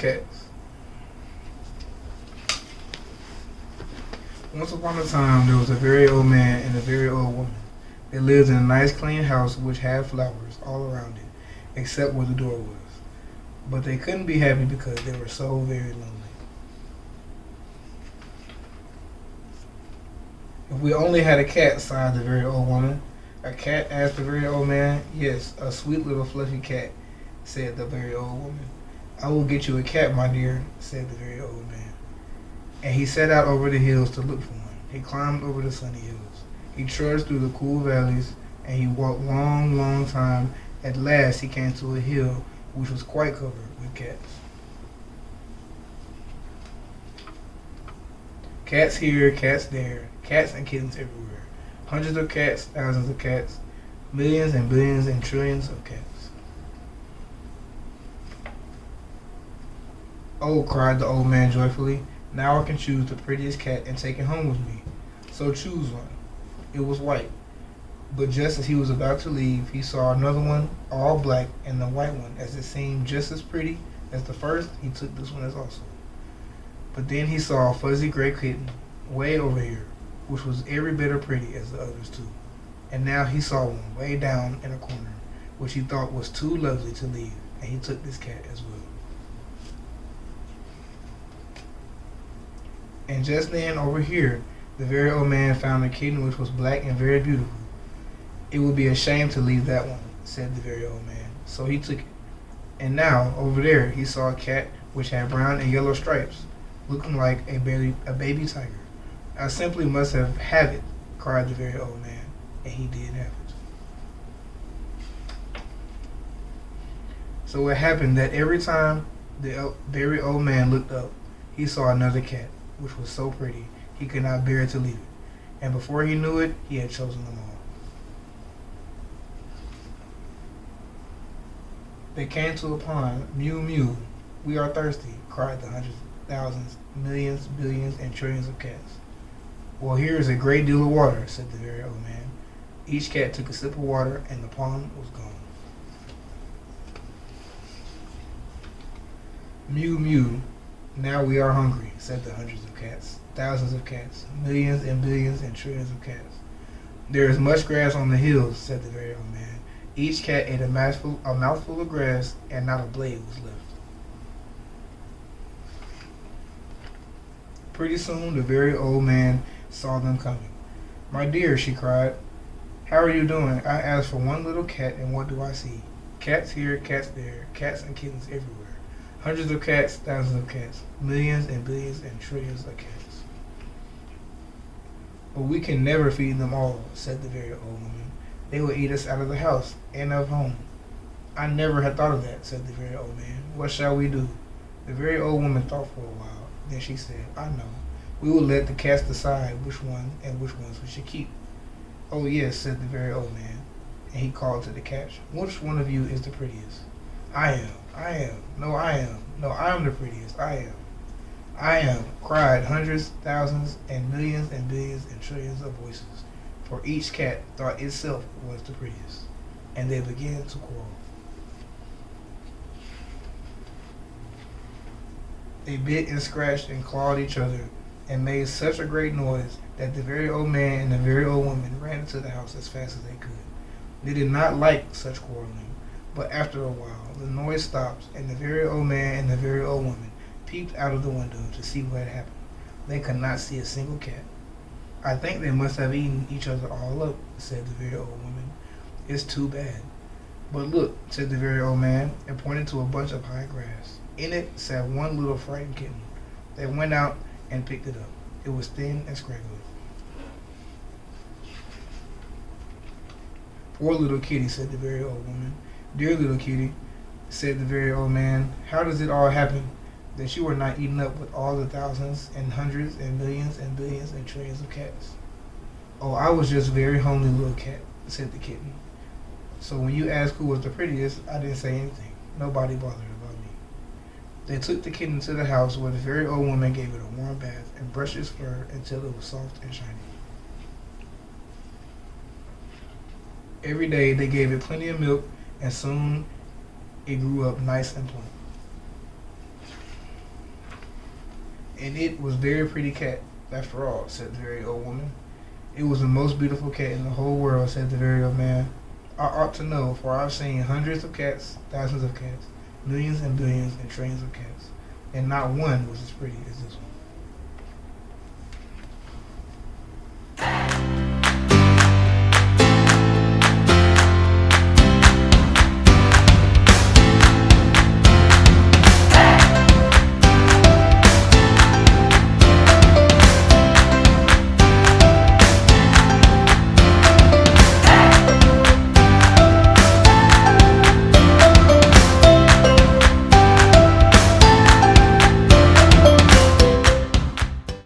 cats. Once upon a time, there was a very old man and a very old woman. They lived in a nice, clean house which had flowers all around it, except where the door was. But they couldn't be happy because they were so very lonely. If we only had a cat, sighed the very old woman. A cat? Asked the very old man. Yes, a sweet little fluffy cat, said the very old woman. I will get you a cat, my dear, said the very old man. And he set out over the hills to look for one. He climbed over the sunny hills. He trudged through the cool valleys, and he walked long, long time. At last he came to a hill which was quite covered with cats. Cats here, cats there, cats and kittens everywhere. Hundreds of cats, thousands of cats, millions and billions and trillions of cats. Oh, cried the old man joyfully, now I can choose the prettiest cat and take it home with me. So choose one. It was white. But just as he was about to leave, he saw another one, all black, and the white one, as it seemed just as pretty as the first, he took this one as also. But then he saw a fuzzy gray kitten, way over here, which was every bit as pretty as the others too. And now he saw one, way down in a corner, which he thought was too lovely to leave, and he took this cat as well. And just then, over here, the very old man found a kitten which was black and very beautiful. It would be a shame to leave that one, said the very old man. So he took it. And now, over there, he saw a cat which had brown and yellow stripes, looking like a baby tiger. I simply must have it, cried the very old man, and he did have it. So it happened that every time the very old man looked up, he saw another cat, which was so pretty he could not bear to leave it. And before he knew it, he had chosen them all. They came to a pond. Mew, mew. We are thirsty, cried the hundreds, thousands, millions, billions, and trillions of cats. Well, here is a great deal of water, said the very old man. Each cat took a sip of water, and the pond was gone. Mew, mew. Now we are hungry, said the hundreds of cats, thousands of cats, millions and billions and trillions of cats. There is much grass on the hills, said the very old man. Each cat ate a mouthful of grass, and not a blade was left. Pretty soon, the very old man saw them coming. My dear, she cried, how are you doing? I asked for one little cat, and what do I see? Cats here, cats there, cats and kittens everywhere. Hundreds of cats, thousands of cats, millions and billions and trillions of cats. But we can never feed them all, said the very old woman. They will eat us out of the house and of home. I never had thought of that, said the very old man. What shall we do? The very old woman thought for a while. Then she said, I know. We will let the cats decide which one and which ones we should keep. Oh yes, said the very old man. And he called to the cats. Which one of you is the prettiest? I am. No, I am. No, I am the prettiest. I am, cried hundreds, thousands, and millions and billions and trillions of voices. For each cat thought itself was the prettiest, and they began to quarrel. They bit and scratched and clawed each other, and made such a great noise that the very old man and the very old woman ran into the house as fast as they could. They did not like such quarreling, but after a while the noise stopped, and the very old man and the very old woman peeped out of the window to see what had happened. They could not see a single cat. I think they must have eaten each other all up, said the very old woman. It's too bad. But look, said the very old man, and pointed to a bunch of high grass. In it sat one little frightened kitten. They went out and picked it up. It was thin and scraggly. Poor little kitty, said the very old woman. Dear little kitty, said the very old man, how does it all happen that you are not eaten up with all the thousands and hundreds and millions and billions and trillions of cats? Oh, I was just a very homely little cat, said the kitten. So when you asked who was the prettiest, I didn't say anything. Nobody bothered about me. They took the kitten to the house where the very old woman gave it a warm bath and brushed its fur until it was soft and shiny. Every day they gave it plenty of milk, and soon it grew up nice and plump. And it was very pretty cat, after all, said the very old woman. It was the most beautiful cat in the whole world, said the very old man. I ought to know, for I've seen hundreds of cats, thousands of cats, millions and billions and trillions of cats, and not one was as pretty as this one.